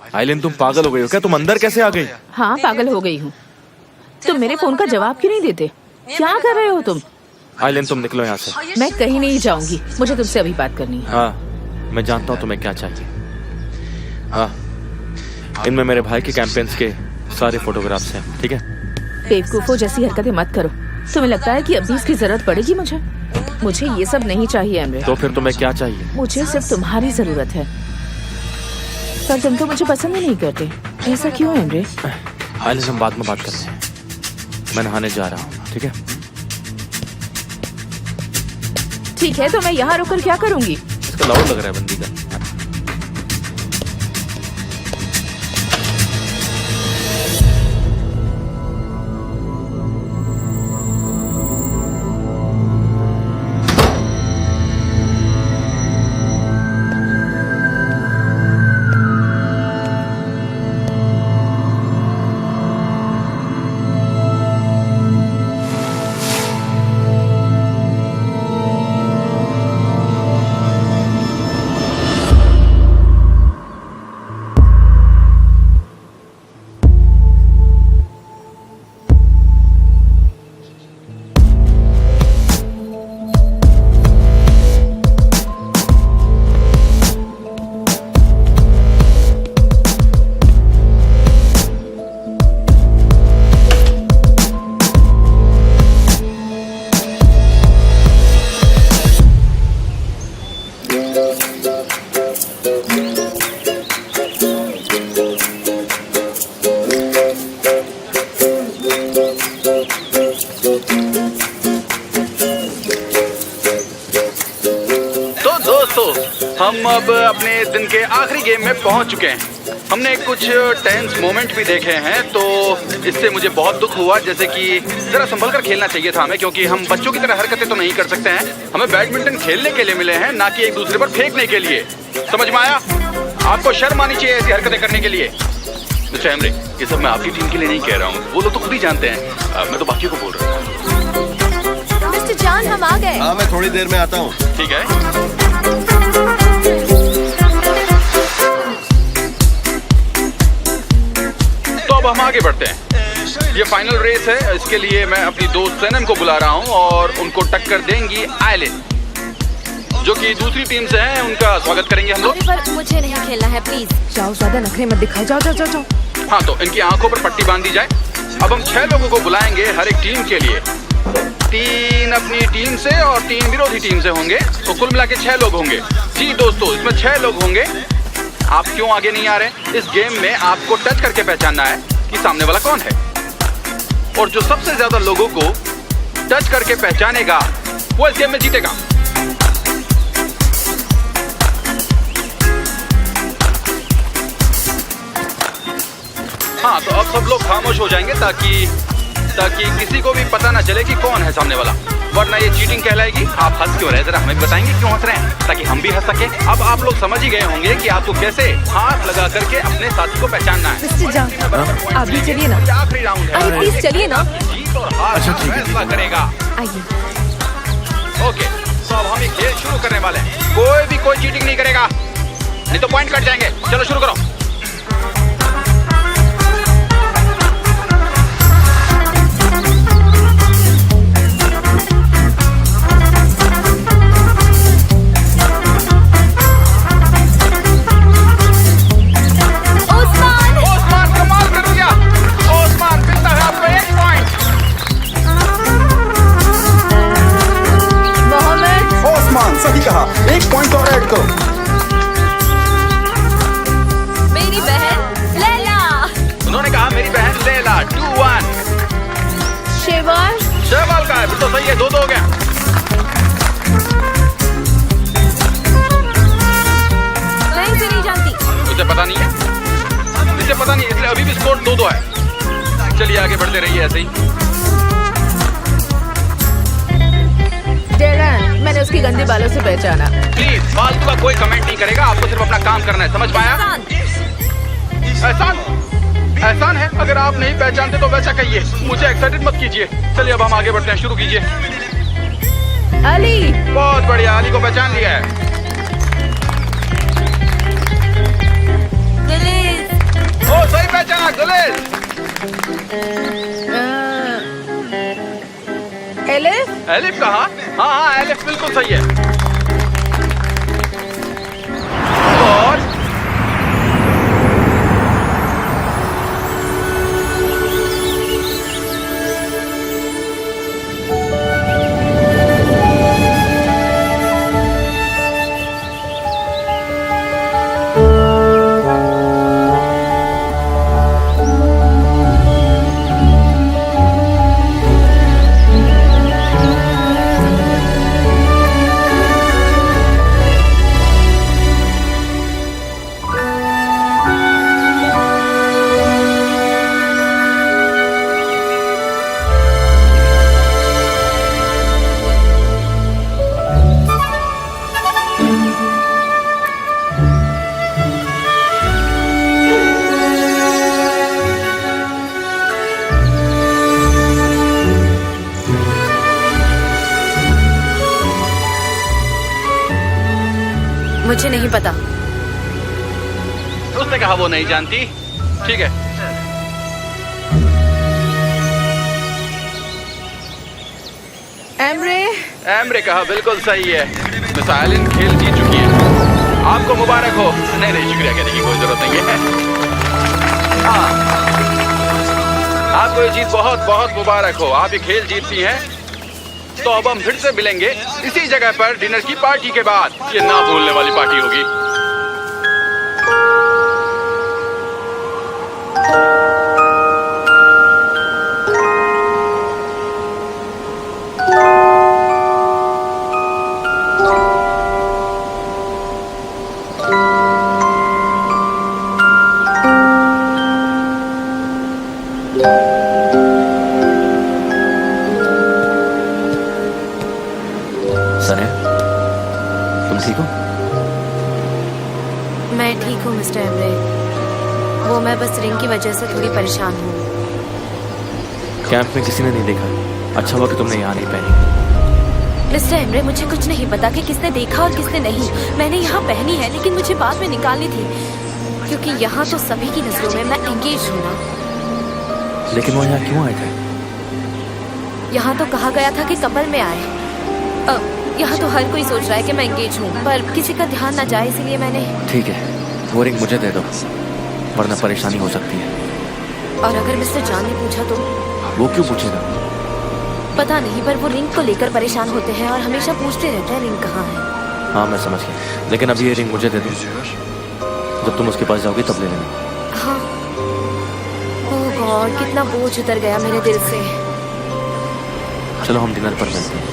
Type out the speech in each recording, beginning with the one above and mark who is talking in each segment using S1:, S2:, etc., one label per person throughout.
S1: आइलिन तुम पागल हो गई हो क्या? तुम अंदर कैसे आ गई?
S2: हाँ पागल हो गई हूँ। तुम मेरे फोन का जवाब क्यों नहीं देते? क्या कर रहे हो तुम?
S1: आइलिन तुम निकलो यहाँ से।
S2: मैं कहीं नहीं जाऊंगी, मुझे तुमसे अभी बात करनी है।
S1: हाँ मैं जानता हूँ तुम्हें क्या चाहिए। हाँ इनमें मेरे भाई के कैंपेन्स के सारे फोटोग्राफ्स हैं, ठीक है?
S2: बेवकूफों जैसी हरकतें मत करो। तुम्हें लगता है कि अभी इसकी जरूरत पड़ेगी मुझे? मुझे ये सब नहीं चाहिए एमरे।
S1: तो फिर तुम्हें क्या चाहिए?
S2: मुझे सिर्फ तुम्हारी जरूरत है। पर तुम तो मुझे पसंद ही नहीं करते। ऐसा क्यों एमरे?
S1: आइलिन हम बाद में बात करते हैं, मैं नहाने जा रहा हूँ, ठीक है?
S2: ठीक है तो मैं यहाँ रुककर क्या करूँगी?
S1: इसका लाउड लग रहा है बंदी का।
S3: हम अब अपने दिन के आखिरी गेम में पहुंच चुके हैं। हमने कुछ टेंस मोमेंट भी देखे हैं, तो इससे मुझे बहुत दुख हुआ। जैसे कि जरा संभल कर खेलना चाहिए था हमें, क्योंकि हम बच्चों की तरह हरकतें तो नहीं कर सकते हैं। हमें बैडमिंटन खेलने के लिए मिले हैं, ना कि एक दूसरे पर फेंकने के लिए। समझ में आया? आपको शर्म आनी चाहिए ऐसी हरकतें करने के लिए। मिस्टर एमरे, ये सब मैं आपकी टीम के लिए नहीं कह रहा हूँ, वो लोग तो खुद ही जानते हैं। मैं तो बाकी को बोल रहा हूँ।
S4: मिस्टर जान हम आ गए।
S5: हाँ मैं थोड़ी देर में आता हूँ।
S3: ठीक है। तो अब हम आगे बढ़ते हैं। ये फाइनल रेस है, इसके लिए मैं अपनी दोस्त सनम को बुला रहा हूँ और उनको टक्कर देंगी आइलिन, जो कि दूसरी टीम से हैं। उनका स्वागत करेंगे हम लोग।
S4: पर मुझे नहीं खेलना है, प्लीज।
S2: जाओ, ज्यादा नखरे मत दिखाओ। जाओ जाओ जाओ जाओ।
S3: हाँ तो इनकी आंखों पर पट्टी बांध दी जाए। अब हम 6 लोगों को बुलाएंगे हर एक टीम के लिए। 3 अपनी टीम से और 3 विरोधी टीम से होंगे, तो कुल मिला के 6 लोग होंगे। जी दोस्तों, इसमें 6 लोग होंगे। आप क्यों आगे नहीं आ रहे? इस गेम में आपको टच करके पहचानना है कि सामने वाला कौन है, और जो सबसे ज्यादा लोगों को टच करके पहचानेगा वो इस गेम में जीतेगा। हाँ तो अब सब लोग खामोश हो जाएंगे ताकि किसी को भी पता ना चले कि कौन है सामने वाला, वरना ये चीटिंग कहलाएगी। आप हंस क्यों रहे? जरा हमें बताएंगे क्यों हंस रहे हैं, ताकि हम भी हंस सके। अब आप लोग समझ ही गए होंगे कि आपको कैसे हाथ लगा करके अपने साथी को पहचानना है।
S4: मिस्टर जान आप भी चलिए ना।
S3: आखिरी राउंड है।
S4: अरे प्लीज चलिए ना।
S3: जीत और हार का फैसला करेगा।
S4: आइए।
S3: ओके तो अब हम ये खेल शुरू करने वाले हैं। कोई चीटिंग नहीं करेगा, नहीं तो पॉइंट कट जाएंगे। चलो शुरू करो।
S5: सही कहा, 1 पॉइंट और ऐड करो।
S4: मेरी बहन लैला।
S3: उन्होंने कहा मेरी बहन लैला। 2-1। शेवाल का है, फिर तो सही है। 2-2 हो गया।
S4: मैं इसे नहीं जानती।
S3: तुझे पता नहीं है? मुझे पता नहीं, इसलिए अभी भी स्कोर 2-2 है। चलिए आगे बढ़ते रहिए ऐसे ही।
S2: डेरन, मैंने उसकी गंदी बालों से पहचाना।
S3: प्लीज फालतू का कोई कमेंट नहीं करेगा, आपको सिर्फ अपना काम करना है। समझ पाया? एहसान है। अगर आप नहीं पहचानते तो वैसा कहिए, मुझे एक्साइटेड मत कीजिए। चलिए अब हम आगे बढ़ते हैं, शुरू कीजिए।
S2: अली।
S3: बहुत बढ़िया, अली को पहचान लिया है।
S4: प्लीज
S3: एलिफ कहाँ? हाँ एलिफ बिल्कुल सही है। और
S4: मुझे नहीं पता।
S3: उसने कहा वो नहीं जानती। ठीक है। एमरे कहा बिल्कुल सही है। मिस आयलिन खेल जीत चुकी है। आपको मुबारक हो। नहीं शुक्रिया कहने की कोई जरूरत नहीं है। हाँ, आपको ये जीत बहुत बहुत मुबारक हो। आप ये खेल जीतती हैं। तो अब हम फिर से मिलेंगे इसी जगह पर डिनर की पार्टी के बाद। ये ना भूलने वाली पार्टी होगी।
S1: तुम ठीक हो?
S4: मैं ठीक हूँ मिस्टर एमरे। वो मैं बस रिंग की वजह से थोड़ी परेशान हूँ।
S1: कैंप में किसी ने नहीं देखा। अच्छा हुआ कि तुमने यहाँ नहीं पहनी।
S4: मिस्टर एमरे, मुझे कुछ नहीं पता कि किसने देखा और किसने नहीं। मैंने यहाँ पहनी है, लेकिन मुझे बाद में निकालनी थी, क्योंकि यहाँ तो सभी की नजरों में मैं एंगेज हूँ ना।
S1: लेकिन वो यहाँ क्यों आए थे?
S4: यहाँ तो कहा गया था कि कपल में आए। यहाँ तो हर कोई सोच रहा है कि मैं एंगेज हूँ, पर किसी का ध्यान ना जाए, इसलिए मैंने।
S1: ठीक है, वो रिंग मुझे दे दो, वरना परेशानी हो सकती है।
S4: और अगर मिस्टर जान ने पूछा तो?
S1: वो क्यों पूछेगा?
S4: पता नहीं, पर वो रिंग को लेकर परेशान होते हैं और हमेशा पूछते रहते हैं रिंग कहाँ है।
S1: हाँ मैं समझ गया, लेकिन अभी ये रिंग मुझे दे दो। जब तुम उसके पास जाओगी तब ले लेना।
S4: हाँ। ओह गॉड, कितना बोझ उतर गया मेरे दिल से।
S1: चलो हम डिनर पर मिलते हैं।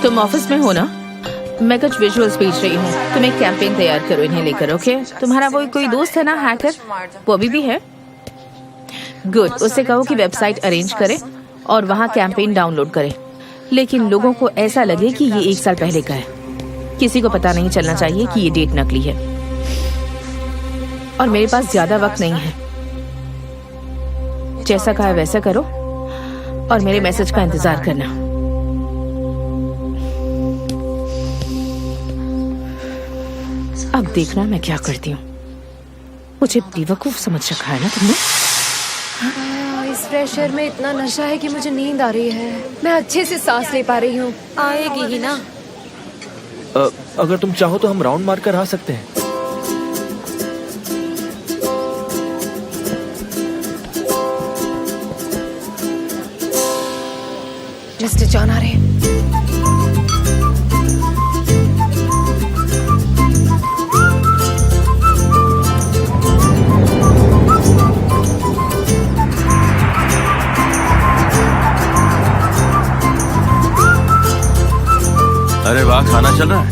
S2: तुम ऑफिस में हो ना? मैं कुछ विजुअल्स भेज रही हूँ। तुम एक कैंपेन तैयार करो, इन्हें लेकर। ओके? तुम्हारा वो कोई दोस्त है ना हैकर, वो अभी भी है? गुड। उससे कहो कि वेबसाइट अरेंज करे और वहाँ कैंपेन डाउनलोड करे, लेकिन लोगों को ऐसा लगे कि ये 1 साल पहले का है। किसी को पता नहीं चलना चाहिए कि ये डेट नकली है। और मेरे पास ज्यादा वक्त नहीं है। जैसा कहा वैसा करो और मेरे मैसेज का इंतजार करना। अब देखना मैं क्या करती हूँ। मुझे बेवकूफ समझ रखा है ना तुमने?
S4: इस प्रेशर में इतना नशा है कि मुझे नींद आ रही है। मैं अच्छे से सांस ले पा रही हूँ। आएगी ही ना?
S1: अगर तुम चाहो तो हम राउंड मारकर आ सकते हैं।
S4: मिस्टर जॉन आ रहे हैं।
S1: अरे वाह, खाना चल रहा है।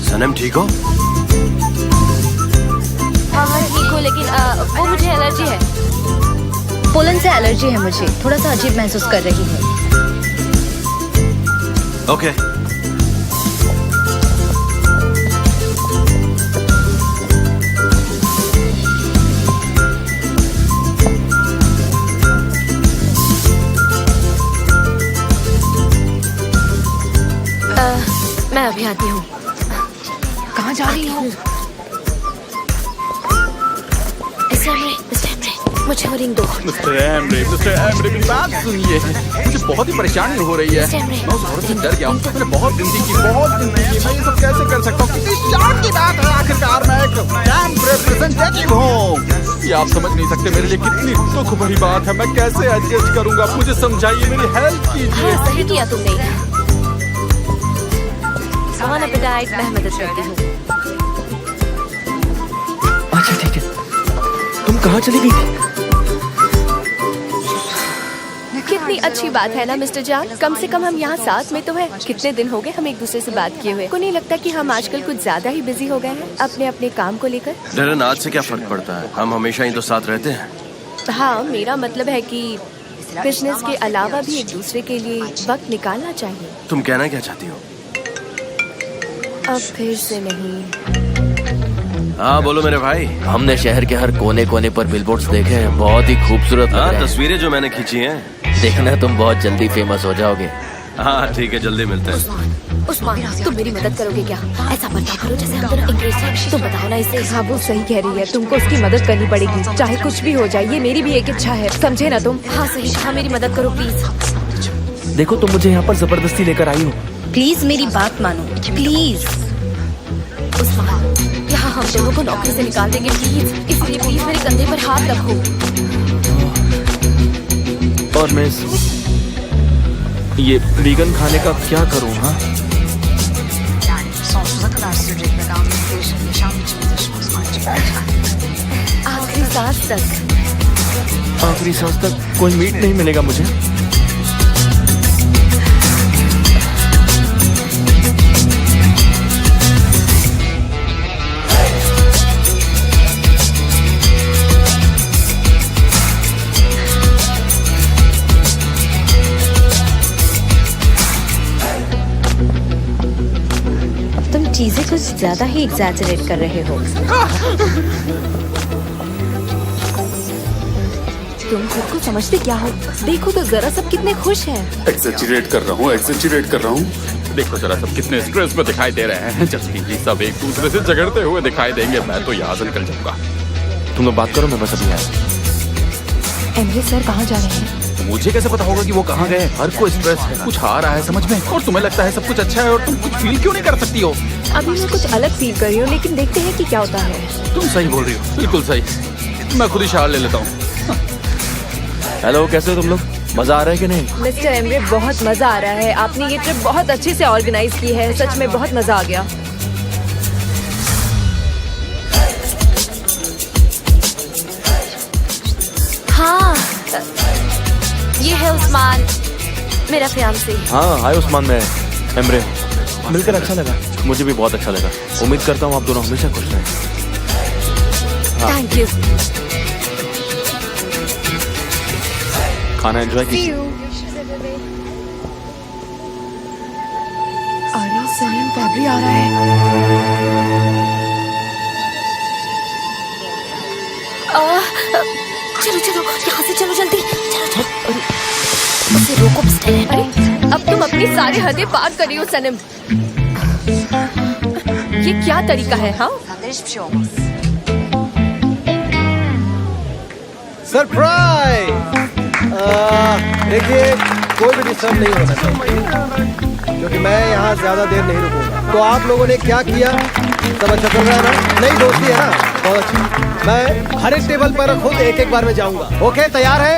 S1: सनम ठीक हो?
S4: हाँ ठीक हो, लेकिन वो मुझे एलर्जी है।
S6: पोलन से एलर्जी है मुझे। थोड़ा सा अजीब महसूस कर रही हूँ।
S1: ओके,
S4: मैं अभी आती हूँ।
S6: कहाँ जा रही हो?
S4: मुझे वो रिंग दो।
S3: मिस्टर एमरे, मेरी बात सुनिए। मुझे बहुत ही परेशानी हो रही है। मैं उस औरत से डर गया हूँ। मैंने बहुत गिनती की। मैं ये सब कैसे कर सकता हूँ? किसी शान की बात है। आखिरकार मैं एक कैंप रिप्रेजेंटेटिव हूँ। ये आप समझ नहीं सकते मेरे लिए कितनी दुख भरी बात है। मैं कैसे एडजस्ट करूँगा? मुझे समझाइए, मेरी हेल्प कीजिए।
S4: हाँ, सही किया तुमने। ऑन एपेटाइट, मैं मदद करती हूँ।
S1: अच्छा ठीक है। तुम कहाँ चली गई?
S4: कितनी अच्छी बात है ना मिस्टर जान, कम से कम हम यहाँ साथ में तो हैं। कितने दिन हो गए हम एक दूसरे से बात किए हुए। को नहीं लगता कि हम आजकल कुछ ज्यादा ही बिजी हो गए हैं अपने अपने काम को लेकर?
S7: डरन, आज से क्या फर्क पड़ता है? हम हमेशा ही तो साथ रहते हैं।
S4: हाँ, मेरा मतलब है कि बिजनेस के अलावा भी एक दूसरे के लिए वक्त निकालना चाहिए।
S7: तुम कहना क्या चाहती हो?
S4: अब फिर से नहीं।
S7: हाँ बोलो मेरे भाई।
S1: हमने शहर के हर कोने कोने पर बिलबोर्ड्स देखे हैं। बहुत ही खूबसूरत लग
S7: हाँ,
S1: रहे हैं।
S7: तस्वीरें जो मैंने खींची हैं।
S1: देखना तुम बहुत जल्दी फेमस हो जाओगे।
S7: हाँ ठीक है, जल्दी मिलते हैं।
S4: उस्मान, तुम मेरी मदद करोगे क्या? ऐसा बर्ताव करो जैसे हम दोनों इंग्रेज हैं। तुम बताओ ना इसे।
S6: हाँ, वो सही कह रही है। तुमको उसकी मदद करनी पड़ेगी, चाहे कुछ भी हो जाए। ये मेरी भी एक इच्छा है, समझे ना तुम?
S4: हाँ सही कहा, मेरी मदद करो प्लीज।
S1: देखो तुम मुझे यहाँ पर जबरदस्ती लेकर आई हो।
S6: प्लीज मेरी बात मानो, प्लीज।
S4: उस्मान, यहाँ हम दोनों को नौकरी से निकाल देंगे प्लीज। इसलिए प्लीज मेरे कंधे पर हाथ रखो।
S1: और मैं ये वीगन खाने का क्या करूँ? हाँ,
S4: आखिरी सांस तक।
S1: आखिरी सांस तक कोई मीट नहीं मिलेगा मुझे।
S6: तुम चीजें कुछ ज्यादा ही एग्जैजरेट कर रहे हो।
S4: तुम खुद को समझते क्या हो? देखो तो जरा, सब कितने खुश हैं।
S5: एक्सेचुरेट कर रहा हूँ।
S3: देखो जरा, सब कितने स्ट्रेस में दिखाई दे रहे हैं। जल्दी ही सब एक दूसरे से झगड़ते हुए दिखाई देंगे। मैं तो यहाँ से निकल जाऊंगा।
S1: तुम लोग बात करो, मैं बस अभी आया।
S6: एमरे सर कहाँ जा रहे हैं?
S3: मुझे कैसे पता होगा कि वो कहाँ गए? हर कोई स्ट्रेस है, कुछ आ रहा है समझ में, और तुम्हें लगता है सब कुछ अच्छा है और तुम कुछ फील क्यों नहीं कर सकती हो?
S6: अभी मैं कुछ अलग फील कर रही हूँ, लेकिन देखते हैं कि क्या होता है।
S3: तुम सही बोल रही हो, बिल्कुल सही। मैं खुद ही शार ले लेता हूँ।
S1: हेलो, कैसे हो तुम लोग? मजा आ रहा है कि नहीं?
S6: मिस्टर एमरे, बहुत मजा आ रहा है। आपने ये ट्रिप बहुत अच्छे से ऑर्गेनाइज की है। सच में बहुत मजा आ गया।
S4: हाँ, ये है उस्मान, मेरा फियांसे।
S1: हाँ, हाय उस्मान, मैं एमरे। मिलकर अच्छा लगा। मुझे भी बहुत अच्छा लगा। उम्मीद करता हूँ आप दोनों हमेशा खुश रहें।
S4: Thank you.
S1: खाना एंजॉय कीजिए।
S6: अरे सलीम फैब्री आ रहा है।
S4: चलो चलो, यहाँ से चलो जल्दी। चलो चलो। उसे रोको मिस्टर एमरे।
S6: अब तुम अपनी सारी हदें पार कर रही हो सनम। ये क्या तरीका है? हाँ,
S8: सरप्राइज! देखिए, कोई भी डिस्टर्ब नहीं होना चाहिए, क्योंकि मैं यहाँ ज्यादा देर नहीं रुकूंगा। तो आप लोगों ने क्या किया? सब अच्छा चल रहा है ना? नई दोस्ती है ना? बहुत अच्छा। मैं हर एक टेबल पर खुद एक एक बार में जाऊंगा। ओके, तैयार है?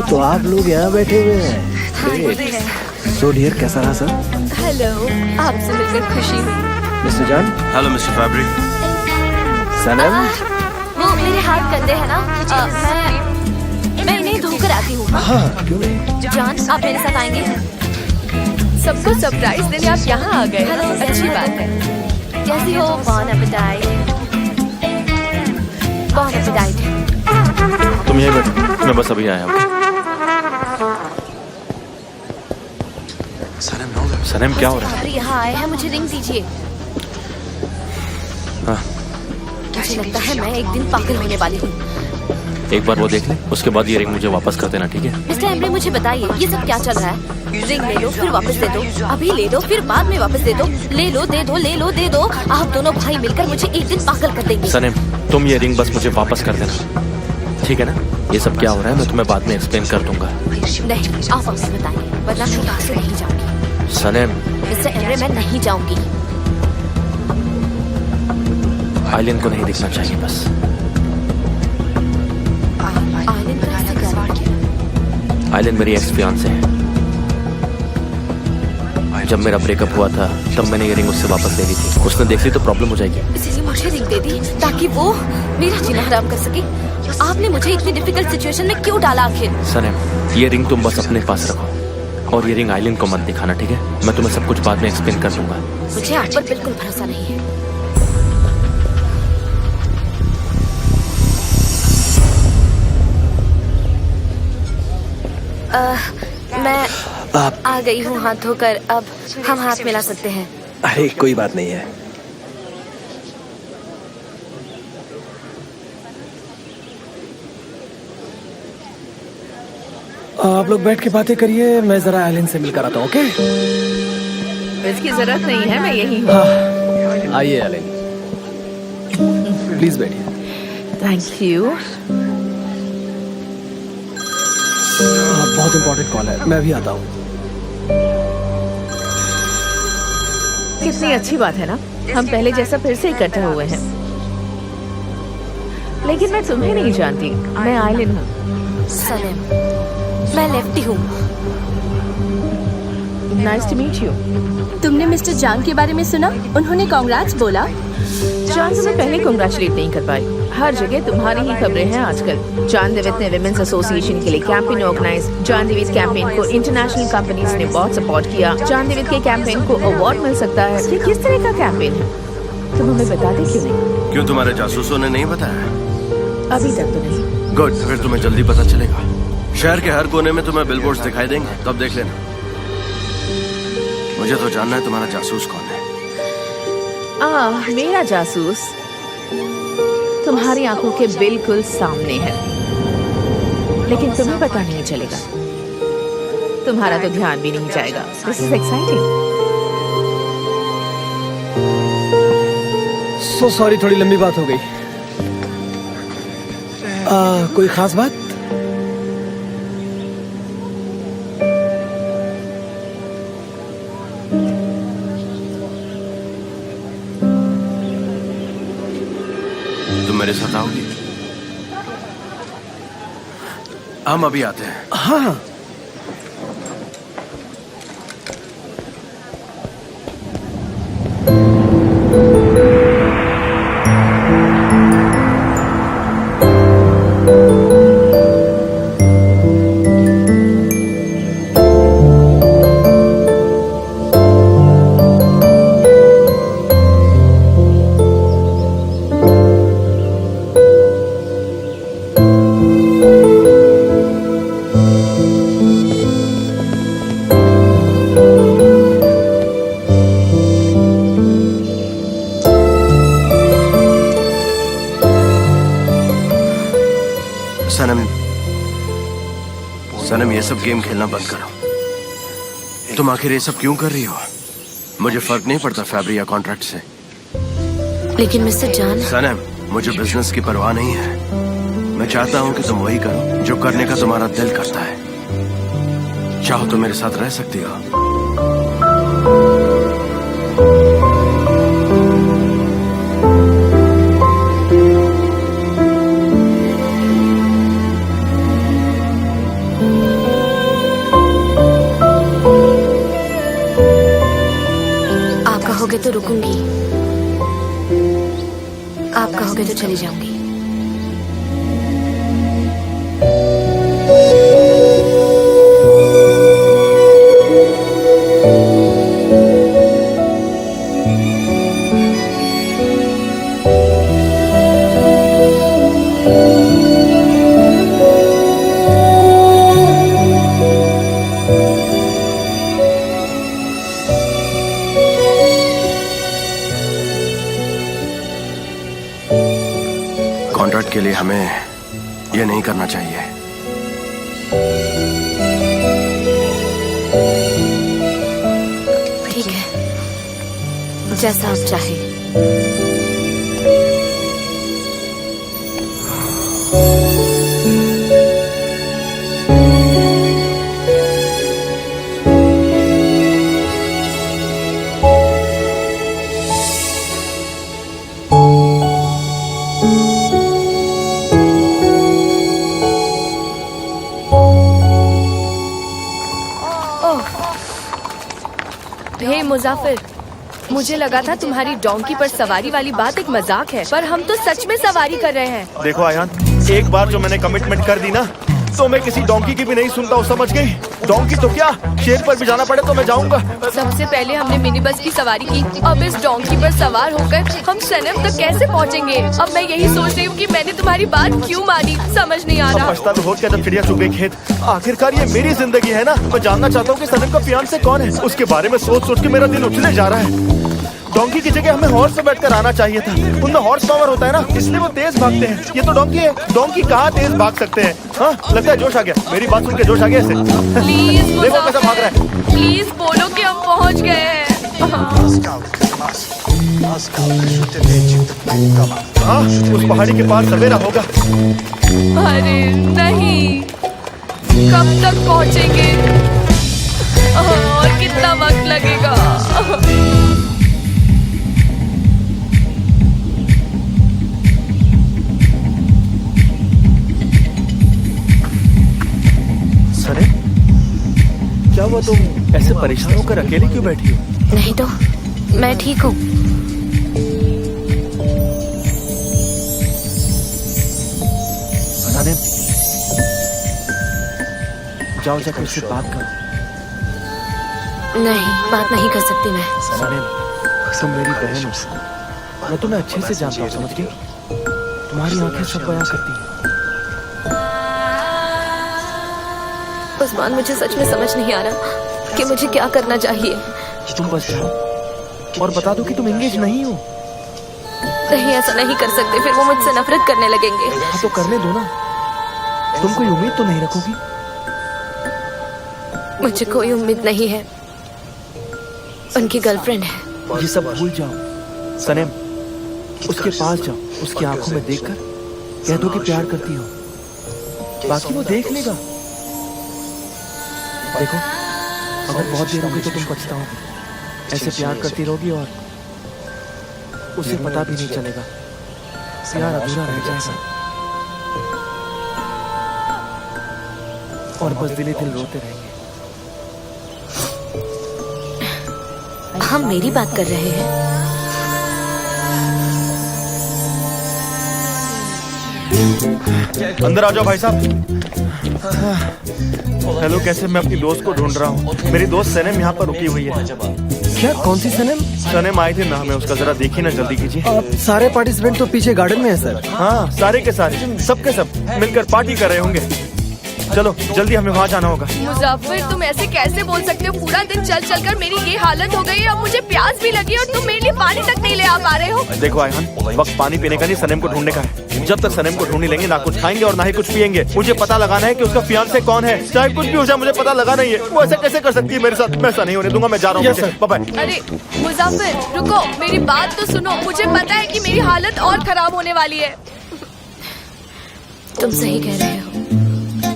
S8: तो आप लोग यहाँ बैठे हुए हैं। सो डियर, कैसा रहा सर?
S6: हेलो, आपसे मिलकर खुशी हुई।
S8: Mister John.
S7: Hello mister Fabry.
S8: सनम।
S4: वो मेरे हाथ गंदे हैं ना, मैं इन्हें धोकर आती हूँ।
S8: हाँ, क्यों नहीं?
S4: जान, आप मेरे साथ आएंगे?
S6: सबको सरप्राइज देने आप यहाँ आ गए।
S4: हेलो,
S6: अच्छी बात है।
S4: कैसी हो? बॉन एपेटाइट। बॉन एपेटाइट।
S1: तुम यहीं बैठो, मैं बस अभी आया हूँ। सनम, क्या हो रहा है?
S4: अरे यहाँ आए हैं, मुझे रिंग दीजिए।
S1: हाँ।
S4: मुझे लगता है मैं एक दिन पागल होने वाली हूँ।
S1: एक बार वो देख ले, उसके बाद ये रिंग मुझे वापस कर देना, ठीक है?
S4: मिस्टर एम्बरे, मुझे बताइए ये सब क्या चल रहा है? रिंग ले लो फिर वापस दे दो, अभी ले लो फिर बाद में वापस दे दो, ले लो दे दो, ले लो दे दो। आप दोनों भाई मिलकर मुझे एक दिन पागल कर देंगे।
S1: सनम, तुम ये रिंग बस मुझे वापस कर देना, ठीक है ना? ये सब क्या हो रहा है मैं तुम्हें बाद में एक्सप्लेन कर दूंगा।
S4: नहीं, आप अभी बताइए, वरना मैं यहाँ से नहीं जाऊंगी।
S1: सनम,
S4: मिस्टर एम्बरे, मैं नहीं जाऊंगी।
S1: आइलिन को नहीं दिखना चाहिए बस।
S4: आइलिन कैसे कर?
S1: आइलिन मेरी एक्स फियांसे है। जब मेरा ब्रेकअप हुआ था तब मैंने ये रिंग उससे वापस ले ली थी। उसने देख ली तो प्रॉब्लम हो जाएगी।
S4: इसीलिए मुझे रिंग दे दी ताकि वो मेरा जीना हराम कर सके। आपने मुझे इतनी डिफिकल्ट सिचुएशन में क्यों डाला आखिर?
S1: सनम, ये रिंग तुम बस अपने पास रखो और ये रिंग आइलिन को मत दिखाना, ठीक है? मैं तुम्हें सब कुछ बाद में एक्सप्लेन कर दूंगा।
S4: मुझे आप पर बिल्कुल भरोसा नहीं है। मैं आ गई हूँ हाथ धोकर, अब हम हाथ मिला सकते हैं।
S8: अरे कोई बात नहीं है। आप लोग बैठ के बातें करिए, मैं जरा आइलिन से मिलकर आता हूँ। ओके?
S2: इसकी जरूरत नहीं है, मैं यही हूँ।
S8: हाँ, आइए आइलिन, प्लीज बैठिए।
S2: Thank you.
S8: बहुत इम्पोर्टेंट कॉल है, मैं भी आता हूँ।
S2: कितनी अच्छी बात है ना, हम पहले जैसा फिर से इकट्ठे हुए हैं। लेकिन मैं तुम्हें नहीं जानती, मैं आइलिन हूँ।
S4: सनम, मैं लेफ्टी हूँ।
S2: Nice to meet you.
S9: तुमने मिस्टर जांग के बारे में सुना? उन्होंने कांग्रेट्स बोला।
S2: जान तुम्हें पहले कांग्रेचुलेट नहीं कर पाई। हर जगह तुम्हारी ही खबरें हैं आजकल। जान देवित ने विमेंस एसोसिएशन के लिए कैंपेन ऑर्गेनाइज। जान देवित कैंपेन को इंटरनेशनल कंपनीज ने बहुत सपोर्ट किया। जान देवित के कैंपेन को अवार्ड मिल सकता है। ये किस तरह का कैंपेन है, तुम हमें बताते क्यों नहीं?
S7: क्यों, तुम्हारे जासूसों ने नहीं बताया?
S2: अभी तक तो नहीं।
S7: गुड, फिर तुम्हें जल्दी पता चलेगा। शहर के हर कोने में तुम्हें बिलबोर्ड्स दिखाई देंगे, तब देख लेना। मुझे तो जानना है तुम्हारा जासूस कौन है।
S2: मेरा जासूस तुम्हारी आंखों के बिल्कुल सामने है, लेकिन तुम्हें पता नहीं चलेगा। तुम्हारा तो ध्यान भी नहीं जाएगा। This is exciting.
S8: So sorry, थोड़ी लंबी बात हो गई। कोई खास बात?
S7: तुम मेरे साथ आओगी? हम अभी आते हैं।
S8: हाँ।
S7: सनम, ये सब गेम खेलना बंद करो। तुम आखिर ये सब क्यों कर रही हो? मुझे फर्क नहीं पड़ता फैब्री या कॉन्ट्रैक्ट से।
S4: लेकिन मिस्टर जान।
S7: सनम, मुझे बिजनेस की परवाह नहीं है। मैं चाहता हूँ कि तुम वही करो जो करने का तुम्हारा दिल करता है। चाहो तो मेरे साथ रह सकती हो।
S4: कहोगे तो रुकूंगी, आप कहोगे तो चली जाऊंगी।
S7: कॉन्ट्रैक्ट के लिए हमें ये नहीं करना चाहिए।
S4: ठीक है, जैसा आप चाहे।
S6: हे मुजाफिर, मुझे लगा था तुम्हारी डोंकी पर सवारी वाली बात एक मजाक है, पर हम तो सच में सवारी कर रहे हैं।
S10: देखो आयान, एक बार जो मैंने कमिटमेंट कर दी ना, तो मैं किसी डोंकी की भी नहीं सुनता हूँ, समझ गई? डोंकी तो क्या, शेर पर भी जाना पड़े तो मैं जाऊंगा।
S6: सबसे पहले हमने मिनी बस की सवारी की, अब इस डोंकी पर सवार होकर हम सनम तक कैसे पहुँचेंगे? अब मैं यही सोच रही हूँ कि मैंने तुम्हारी बात क्यों मानी, समझ नहीं आ रहा।
S10: पछता तो हो क्या जब चिड़िया चुग गई खेत। आखिरकार ये मेरी जिंदगी है ना, मैं जानना चाहता हूँ कि सनम का फियांसे कौन है। उसके बारे में सोच सोच के मेरा दिल उछले जा रहा है। डोंकी की जगह हमें हॉर्स पे बैठकर आना चाहिए था, उनमें हॉर्स पावर होता है ना, इसलिए वो तेज भागते हैं। ये तो डोंकी है, डोंकी कहाँ तेज भाग सकते हैं? हाँ, लगता है जोश आ गया, मेरी बात सुन के जोश आ गया इसे।
S6: प्लीज
S10: देखो कैसा भाग रहा है।
S6: प्लीज बोलो कि हम पहुँच गए हैं।
S10: हाँ, उस पहाड़ी के पास सवेरा होगा।
S6: अरे नहीं, कब तक पहुँचेंगे और कितना वक्त लगेगा?
S10: सरे, क्या हुआ, तुम ऐसे परेशान होकर अकेले क्यों बैठी हो?
S4: नहीं तो मैं ठीक हूँ।
S10: सने, जाओ जाकर उससे बात करो।
S4: नहीं, बात नहीं कर सकती मैं।
S10: सने, तुम मेरी बहन हो, मैं तुम्हें अच्छे से जानता हूँ, समझ गई? तुम्हारी आंखें सब बयां करती हैं।
S4: उस्मान, मुझे सच में समझ नहीं आ रहा कि मुझे क्या करना चाहिए।
S10: तुम बस जाओ और बता दो कि तुम एंगेज नहीं हो।
S4: नहीं, ऐसा नहीं कर सकते, फिर वो मुझसे नफरत करने लगेंगे।
S10: हाँ तो करने दो ना, तुम कोई उम्मीद तो नहीं रखोगी?
S4: मुझे कोई उम्मीद नहीं है, उनकी गर्लफ्रेंड है।
S10: ये सब भूल जाओ सनेम, उसके पास जाओ, उसकी आंखों में देखकर कह दो कि प्यार करती हो, बाकी वो देख लेगा। देखो, अगर बहुत देर होगी तो तुम पछताओगे। ऐसे प्यार करती रहोगी और उसे पता भी नहीं चलेगा, प्यार अधूरा रह जाएगा और बस दिल दिल रोते रहेंगे।
S4: हम मेरी बात कर रहे हैं।
S10: अंदर आ जाओ भाई साहब। हेलो, कैसे? मैं अपनी दोस्त को ढूंढ रहा हूँ। मेरी दोस्त सनम यहाँ पर रुकी हुई है।
S8: क्या, कौन सी सनम?
S10: सनम आई थी ना, हमें उसका जरा देखिए ना, जल्दी कीजिए।
S8: सारे पार्टिसिपेंट तो पीछे गार्डन में है सर।
S10: हाँ, सारे के सारे, सबके सब मिलकर पार्टी कर रहे होंगे। चलो जल्दी, हमें वहाँ जाना होगा।
S6: मुजाफिर, तुम ऐसे कैसे बोल सकते हो? पूरा दिन चल चल कर मेरी ये हालत हो गई है, अब मुझे प्यास भी लगी और तुम मेरे लिए पानी तक नहीं ले आ पा रहे हो।
S10: देखो आयहान, वक्त पानी पीने का नहीं, सनम को ढूंढने का है। जब तक सनम को ढूंढ नहीं लेंगे, ना कुछ खाएंगे और ना ही कुछ पिएंगे। मुझे पता लगाना है कि उसका फियांसे कौन है, चाहे कुछ भी हो जाए, मुझे पता लगाना ही है। वो ऐसा कैसे कर सकती है मेरे साथ? मैं ऐसा नहीं होने दूंगा, मैं जा रहा हूँ। बाय।
S6: अरे मुजाफिर, रुको, मेरी बात तो सुनो। मुझे पता है कि मेरी हालत और खराब होने वाली है।
S4: तुम सही कह रहे हो,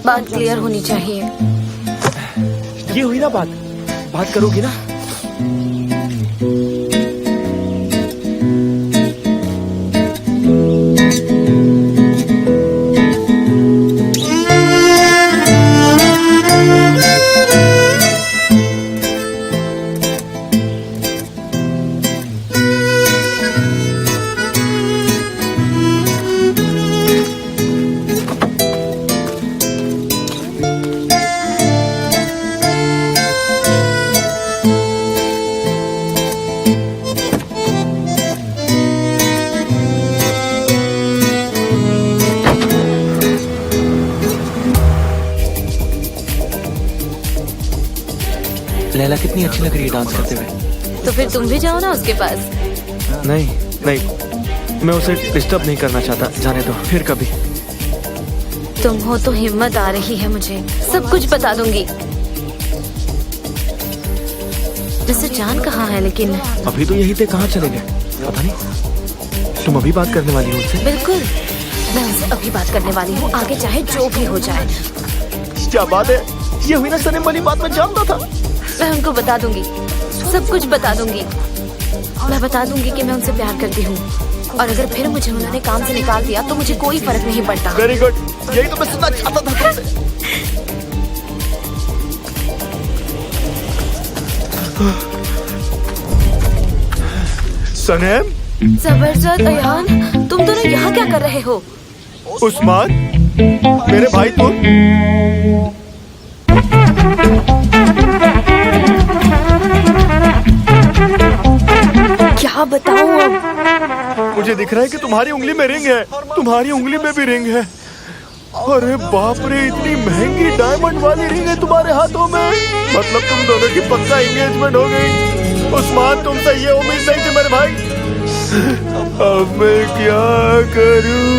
S4: बात क्लियर होनी चाहिए।
S10: ये हुई ना बात, बात करोगी ना? लैला कितनी अच्छी लग रही है डांस करते हुए।
S4: तो फिर तुम भी जाओ ना उसके पास।
S1: नहीं, मैं उसे डिस्टर्ब नहीं करना चाहता, जाने दो, फिर कभी।
S4: तुम हो तो हिम्मत आ रही है मुझे। सब कुछ बता दूंगी। मिस्टर जान कहाँ है लेकिन?
S10: अभी तो यही थे, कहाँ चले गए पता नहीं। तुम अभी बात करने वाली हो उनसे?
S4: बिल्कुल, मैं उनसे अभी बात करने वाली हूँ, आगे चाहे जो भी हो जाए।
S10: क्या बात है, ये हुई ना सनम वाली बात मैं जानता था।
S4: मैं उनको बता दूंगी, सब कुछ बता दूंगी। मैं बता दूंगी कि मैं उनसे प्यार करती हूँ, और अगर फिर मुझे उन्होंने काम से निकाल दिया तो मुझे कोई फर्क नहीं पड़ता।
S10: वेरी गुड, यही तो मैं सुनना चाहता था तुमसे। सनम,
S4: जबरदस्त। अयान, तुम दोनों यहाँ क्या कर रहे हो?
S10: उस्मान, मेरे भाई तुम।
S4: क्या बताऊँ अब?
S10: मुझे दिख रहा है कि तुम्हारी उंगली में रिंग है, तुम्हारी उंगली में भी रिंग है। अरे बाप रे, इतनी महंगी डायमंड वाली रिंग है तुम्हारे हाथों में। मतलब तुम दोनों की पक्का एंगेजमेंट हो गई। उस्मान, तुमसे ये उम्मीद नहीं थी मेरे भाई। अब मैं क्या करूं,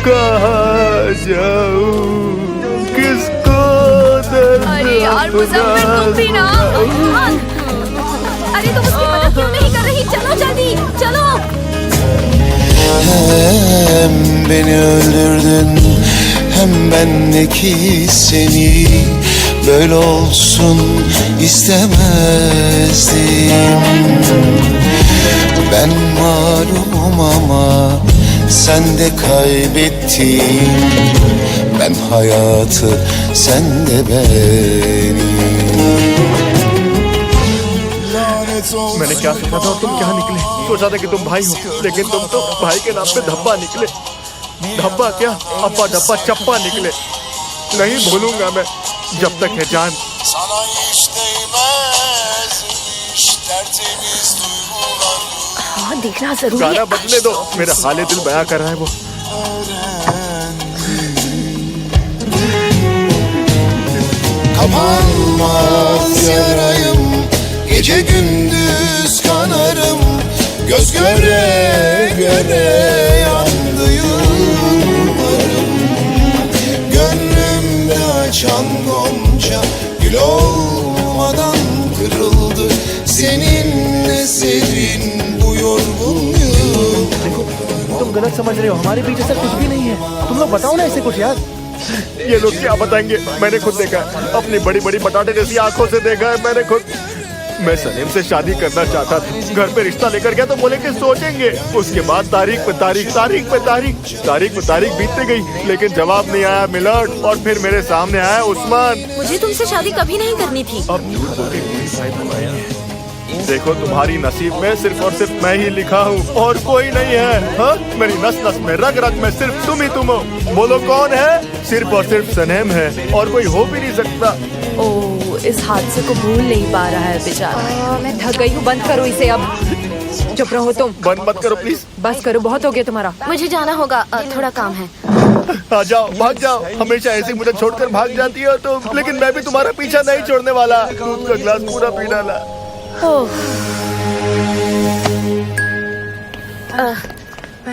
S10: कहाँ जाऊं, किसको दर्द
S6: अरे यार मुजफ्फर, तुम भी ना। अरे तुम उसकी मदद क्यों नहीं कर रही? चलो जल्दी चलो।
S11: Hem beni öldürdün, hem bendeki seni böyle olsun istemezdim. Ben mağlubum ama sen de kaybettin. Ben hayatı, sen de beni.
S10: मैंने क्या सोचा था और तुम क्या निकले? सोचा था कि तुम भाई हो, लेकिन तुम तो भाई के नाम पे धब्बा निकले। धब्बा क्या, अब्बा डब्बा चप्पा निकले। नहीं भूलूंगा मैं जब तक है जान।
S4: हाँ, देखना जरूरी है।
S10: गाना बदले दो, मेरा हाले दिल बयां कर रहा है वो।
S11: Kapanmaz yarayım, gece gündüz kanarım, göz göre göre yandı yıllarım. Gönlümde açan gonca gül olmadan kırıldı. Seninle serin bu yorgun yıl.
S8: तुम गलत समझ रहे हो, हमारे बीच ऐसा कुछ भी नहीं है। तुम लोग बताओ ना ऐसे कुछ यार।
S10: ये लोग क्या बताएंगे? मैंने खुद देखा है, अपनी बड़ी बड़ी बटाटे जैसी आंखों से देखा है मैंने खुद। मैं सलीम से शादी करना चाहता था। घर पे रिश्ता लेकर गया तो बोले कि सोचेंगे। उसके बाद तारीख पे तारीख, तारीख पे तारीख, तारीख पे तारीख बीतते गई, लेकिन जवाब नहीं आया मिलर्ड। और फिर मेरे सामने आया उस्मान।
S4: मुझे तुमसे शादी कभी नहीं करनी थी।
S10: अब देखो, तुम्हारी नसीब में सिर्फ और सिर्फ मैं ही लिखा हूँ और कोई नहीं है। हाँ, मेरी नस नस में रग रग में सिर्फ तुम ही तुम हो। बोलो कौन है? सिर्फ और सिर्फ सनम है, और कोई हो भी नहीं सकता।
S6: ओह, इस हादसे को भूल नहीं पा रहा है बेचारा। मैं थक गई हूँ, बंद करो इसे अब। चुप रहो तुम।
S10: बंद मत करो प्लीज।
S6: बस करो, बहुत हो गया तुम्हारा।
S4: मुझे जाना होगा, थोड़ा काम है।
S10: आ जाओ, भाग जाओ। हमेशा ऐसे मुझे छोड़कर भाग जाती हो तुम, लेकिन मैं भी तुम्हारा पीछा नहीं छोड़ने वाला। दूध का गिलास पूरा पी डाला।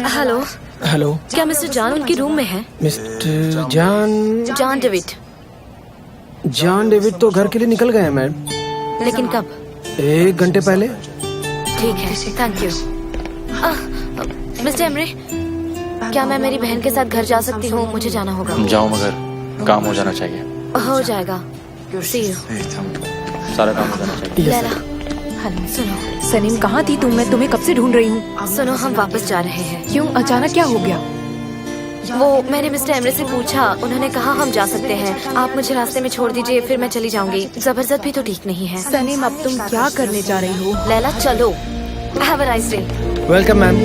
S4: हेलो
S8: हेलो,
S4: क्या मिस्टर जान उनके रूम में है?
S8: Mister
S4: John David.
S8: John David तो घर के लिए निकल गए हैं मैम,
S4: लेकिन कब?
S8: 1 घंटे पहले।
S4: ठीक है, थैंक यू। मिस्टर एमरे, क्या मैं मेरी बहन के साथ घर जा सकती हूँ? मुझे जाना होगा।
S1: जाओ, मगर काम हो जाना चाहिए।
S4: हो जाएगा। See you।
S1: सारा काम हो जाना चाहिए।
S4: लैला,
S6: हेलो
S4: सुनो।
S6: सनीम, कहाँ थी तुम? मैं तुम्हें कब से ढूंढ रही हूँ।
S4: सुनो, हम वापस जा रहे हैं।
S6: क्यों, अचानक क्या हो गया?
S4: वो मैंने मिस्टर एमरे से पूछा, उन्होंने कहा हम जा सकते हैं। आप मुझे रास्ते में छोड़ दीजिए, फिर मैं चली जाऊंगी। जबरदस्त भी तो ठीक नहीं है।
S6: सनीम, अब तुम क्या करने जा रही हो?
S4: लैला चलो। Have a nice day.
S8: Welcome ma'am.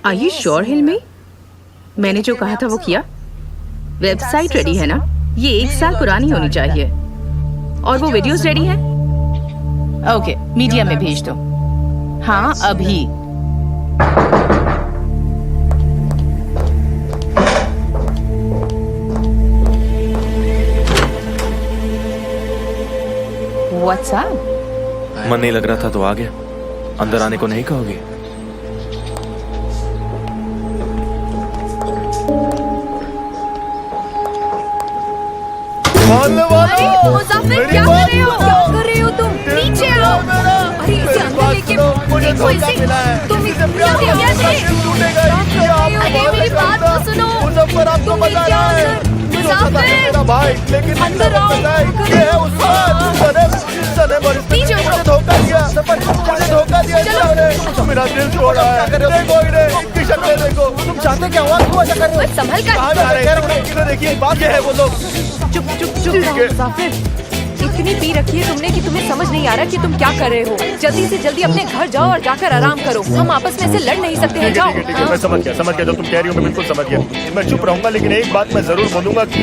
S2: Are you sure, हिलमी? मैंने जो कहा था वो किया? वेबसाइट रेडी है ना? ये 1 साल पुरानी होनी चाहिए। और वो वीडियोस रेडी हैं? ओके, मीडिया में भेज दो। हाँ, अभी। व्हाट्सएप?
S1: मन नहीं लग रहा था तो आ गया। अंदर आने को नहीं कहोगे?
S6: मुसाफिर, क्या कर रहे हो? क्या कर रहे हो तुम? नीचे आओ। अरे इसे अंदर लेके देखो इसे। तुम क्या अरे मेरी बात तो सुनो। तुम नीचे आओ अंदर। मुसाफिर,
S10: भाई, लेकिन
S6: अंदर आओ।
S10: धोखा दिया इसने। मेरा दिल छोड़ा है। देखो इन्हें, इनकी शक्लें देखो। तुम चाहते क्या हुआ? क्यों ऐसा कर रहे हो?
S6: संभल कर।
S10: कहाँ जा रहे हैं? इधर देखिए, बात ये है वो लोग।
S6: चुप मुसाफिर, इतनी पी रखी है तुमने कि तुम्हें समझ नहीं आ रहा कि तुम क्या कर रहे हो। जल्दी से जल्दी अपने घर जाओ और जाकर आराम करो। हम आपस में से लड़ नहीं सकते हैं। जाओ।
S10: ठीक है, मैं समझ गया जो तुम कह रही हो। मैं बिल्कुल समझ गया। मैं चुप रहूंगा, लेकिन एक बात मैं जरूर बोलूंगा कि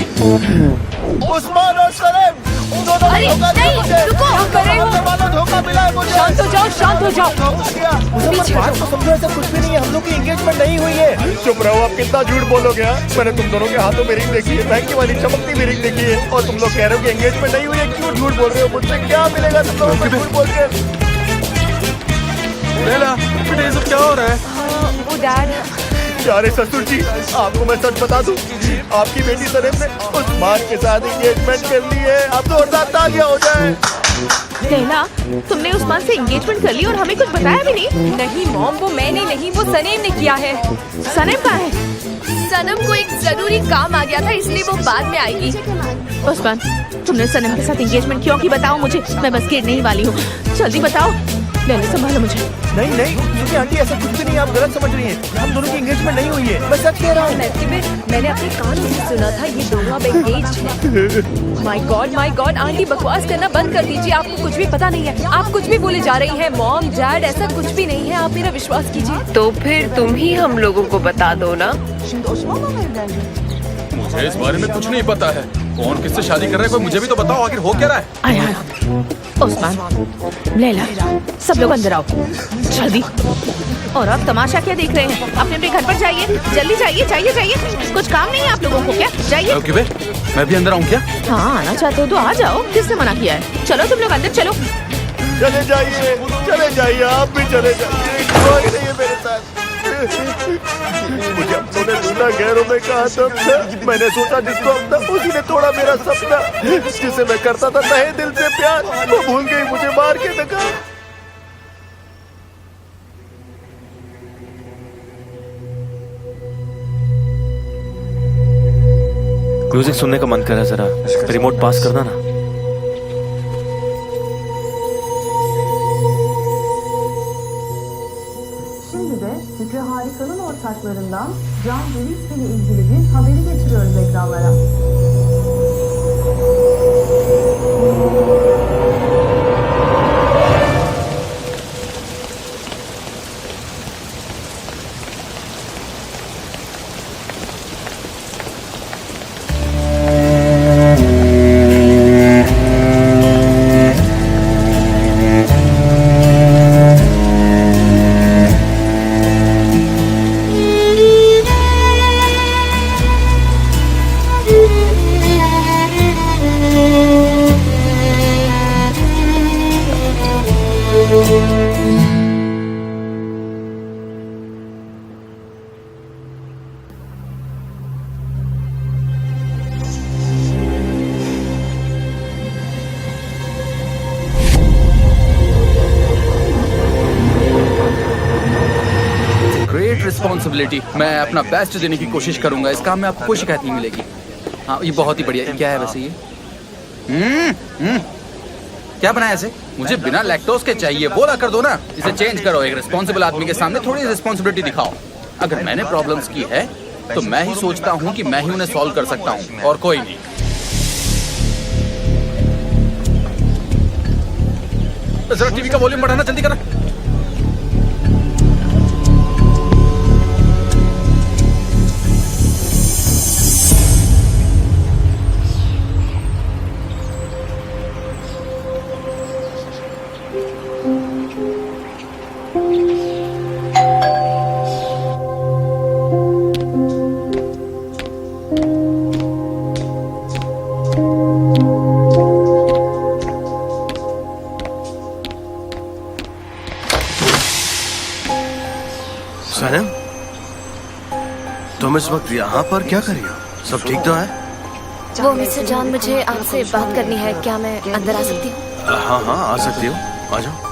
S10: उस्मान और सलेम दोनों
S6: अरे नहीं, रुको। क्या कर रहे हो?
S10: धोखा मिला है मुझे।
S6: शांत हो जाओ, शांत हो जाओ।
S10: बात तो समझो, ऐसा कुछ भी नहीं है। हम लोग की एंगेजमेंट नहीं हुई है। चुप रहो, आप कितना झूठ बोलोगे? मैंने तुम दोनों के हाथों में रिंग देखी है, बैंक वाली चमकती भी रिंग देखी है, और तुम लोग कह रहे हो कि एंगेजमेंट नहीं हुई है। क्यों झूठ बोल रहे हो? मुझसे क्या मिलेगा तुम लोगों को झूठ बोल के?
S5: लैला, बेटा ये सब क्या हो रहा है?
S6: वो डैड।
S10: प्यारे ससुर जी, आपको मैं सच बता दूं, आपकी बेटी सलेम ने उस्मान के साथ एंगेजमेंट कर ली है। अब तो जोरदार तालियां हो जाए।
S2: लैला, तुमने उस्मान से एंगेजमेंट कर ली और हमें कुछ बताया भी नहीं?
S6: नहीं मॉम, वो मैंने नहीं, वो सनेम ने किया है।
S2: सनेम कहाँ है?
S6: सनम को एक जरूरी काम आ गया था, इसलिए वो बाद में आएगी।
S2: उस्मान, तुमने सनम के साथ एंगेजमेंट क्यों की? बताओ मुझे, मैं बस गिरने ही वाली हूँ। जल्दी बताओ। लैला, संभालो मुझे।
S10: नहीं, क्योंकि आंटी ऐसा कुछ भी नहीं है। आप गलत समझ रही हैं। हम दोनों की एंगेजमेंट नहीं हुई है। मैं सच कह रहा हूँ।
S6: मैंने अपने कानों से सुना था ये दोनों अब एंगेज्ड हैं। माय गॉड, आंटी बकवास करना बंद कर दीजिए। आपको कुछ भी पता नहीं है। आप कुछ भी बोले जा रही हैं। मॉम, डैड, ऐसा कुछ भी नहीं है। आप मेरा विश्वास कीजिए।
S12: तो फिर तुम ही हम लोगों को बता दो ना।
S3: मुझे इस बारे में कुछ नहीं पता है। कौन किससे शादी कर रहा है, कोई मुझे भी तो बताओ। आखिर हो क्या रहा है?
S2: आया उस्मान, लैला, सब लोग अंदर आओ जल्दी। और आप तमाशा क्या देख रहे हैं? अपने अपने घर पर जाइए, जल्दी जाइए। कुछ काम नहीं है आप लोगों को क्या? जाइए।
S3: ओके बे, मैं भी अंदर आऊँ क्या?
S2: हाँ, आना चाहते हो तो आ जाओ। किसने मना किया है? चलो तुम लोग अंदर चलो।
S10: चले जाइए, आप भी चले जाइए। कोई नहीं है मेरे साथ। मुझे अपनों ने ढूंढा, गैरों में कहा था। मैंने सोचा जिसको अपना, उसी ने तोड़ा मेरा सपना। जिसे मैं करता था तहे दिल से प्यार, वो भूल गई, मुझे मार के धका।
S1: म्यूजिक सुनने का मन कर रहा है, जरा रिमोट पास करना ना।
S13: Şimdi de Fikri Harika'nın ortaklarından Can Deliski ile ilgili bir haberi getiriyoruz ekranlara.
S3: Responsibility. मैं अपना बेस्ट देने की कोशिश करूंगा। इस काम में आपको कोई शिकायत नहीं मिलेगी। हाँ, ये बहुत ही बढ़िया। क्या है वैसे ये? क्या बनाया इसे? मुझे बिना लैक्टोज के चाहिए। बोला कर दो ना, इसे चेंज करो। एक रिस्पॉन्सिबल आदमी के सामने थोड़ी रिस्पॉन्सिबिलिटी दिखाओ। अगर मैंने प्रॉब्लम्स की है तो मैं ही सोचता हूँ कि मैं ही उन्हें सॉल्व कर सकता हूँ, और कोई नहीं। जरा टीवी का वॉल्यूम बढ़ाना, जल्दी करना।
S7: तुम इस वक्त यहाँ पर क्या कर रही हो? सब ठीक तो है?
S4: वो मिस्टर जॉन, मुझे आपसे बात करनी है। क्या मैं अंदर आ सकती हूँ?
S7: हाँ हाँ आ सकती हो, आ जाओ।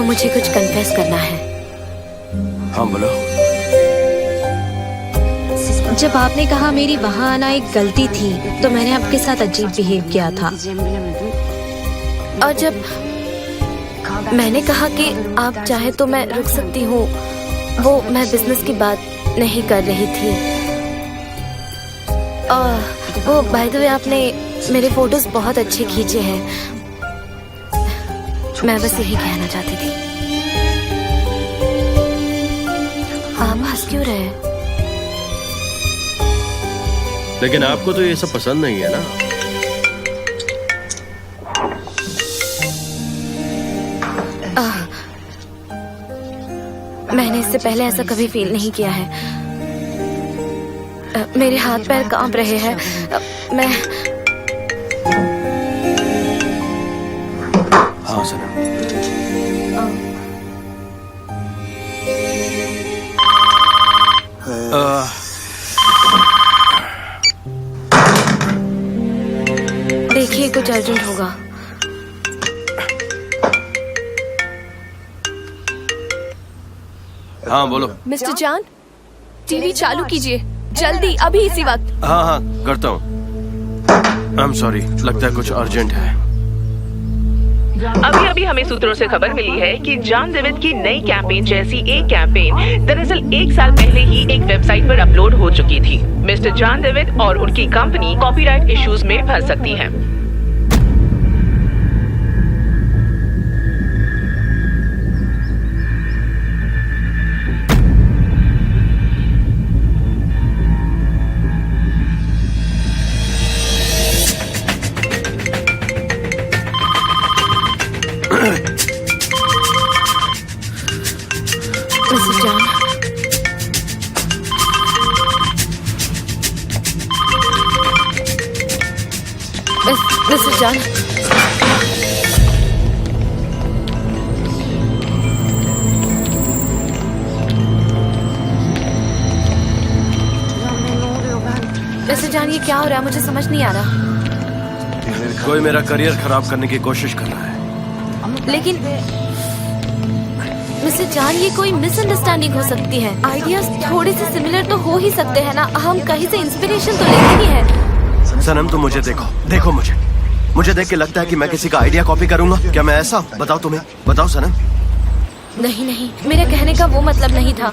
S4: मुझे कुछ कन्फेस करना है।
S7: हाँ बोलो।
S14: जब आपने कहा मेरी वहाँ आना एक गलती थी, तो मैंने आपके साथ अजीब बिहेव किया था।
S4: और जब मैंने कहा कि आप चाहे तो मैं रुक सकती हूँ, वो मैं बिजनेस की बात नहीं कर रही थी। वो बाय द वे, आपने मेरे फोटोज बहुत अच्छे खींचे हैं। मैं बस यही कहना चाहती थी। आप हंस क्यों रहे हैं?
S7: लेकिन आपको तो ये सब पसंद नहीं है ना?
S4: मैंने इससे पहले ऐसा कभी फील नहीं किया है। मेरे हाथ पैर कांप रहे हैं। मैं
S7: हाँ सर।
S4: देखिए, कुछ अर्जेंट होगा।
S7: हाँ बोलो।
S6: मिस्टर जॉन, टीवी चालू कीजिए जल्दी, अभी इसी वक्त।
S7: हाँ हाँ करता हूँ। आई एम सॉरी, लगता है कुछ अर्जेंट है।
S15: अभी हमें सूत्रों से खबर मिली है कि जॉन डेविड की नई कैंपेन जैसी एक कैंपेन दरअसल 1 साल पहले ही एक वेबसाइट पर अपलोड हो चुकी थी। मिस्टर जॉन डेविड और उनकी कंपनी कॉपीराइट इश्यूज में फंस सकती है।
S4: मिस्टर जॉन, मिस्टर जॉन, ये क्या हो रहा है? मुझे समझ नहीं आ रहा।
S7: कोई मेरा करियर खराब करने की कोशिश कर रहा है।
S4: लेकिन मिस्टर जॉन, ये कोई मिसअंडरस्टैंडिंग हो सकती है। आइडियाज थोड़े से सिमिलर तो हो ही सकते हैं ना। हम कहीं से इंस्पिरेशन तो लेते ही है।
S7: सनम तुम मुझे देखो मुझे देख के लगता है कि मैं किसी का आइडिया कॉपी करूंगा। क्या मैं ऐसा? बताओ तुम्हें, बताओ सनम।
S4: नहीं, मेरे कहने का वो मतलब नहीं था।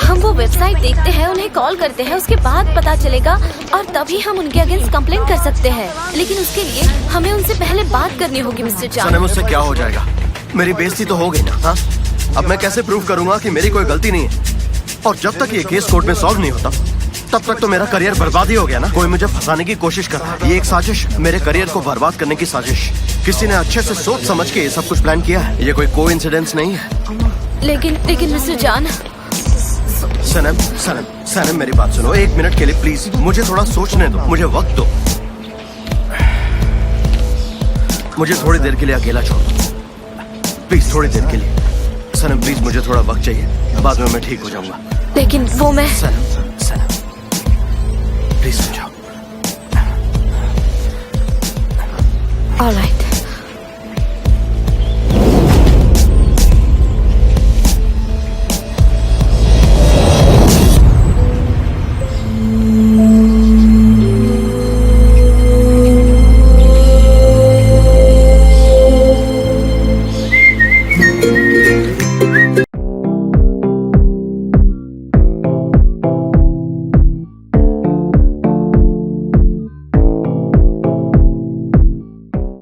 S4: हम वो वेबसाइट देखते हैं, उन्हें कॉल करते हैं, उसके बाद पता चलेगा और तभी हम उनके अगेंस्ट कंप्लेंट कर सकते हैं। लेकिन उसके लिए हमें उनसे पहले बात करनी होगी। मिस्टर जॉन,
S7: सनम उससे क्या हो जाएगा? मेरी बेइज्जती तो हो गई ना। हाँ, अब मैं कैसे प्रूव करूंगा कि मेरी कोई गलती नहीं है? और जब तक ये केस कोर्ट में सॉल्व नहीं होता, तब तक तो मेरा करियर बर्बाद ही हो गया ना। कोई मुझे फंसाने की कोशिश कर रहा है। ये एक साजिश, मेरे करियर को बर्बाद करने की साजिश। किसी ने अच्छे से सोच समझ के ये सब कुछ प्लान किया है। ये कोई कोइंसिडेंस नहीं है।
S4: लेकिन मिस्टर जॉन।
S7: सनम मेरी बात सुनो 1 मिनट के लिए प्लीज। मुझे थोड़ा सोचने दो, मुझे वक्त दो। मुझे थोड़ी देर के लिए अकेला छोड़ दो प्लीज, थोड़ी देर के लिए। सनम प्लीज, मुझे थोड़ा वक्त चाहिए, बाद में मैं ठीक हो जाऊंगा।
S4: लेकिन वो मैं
S7: सनम प्लीज समझाओ।
S4: ऑलराइट।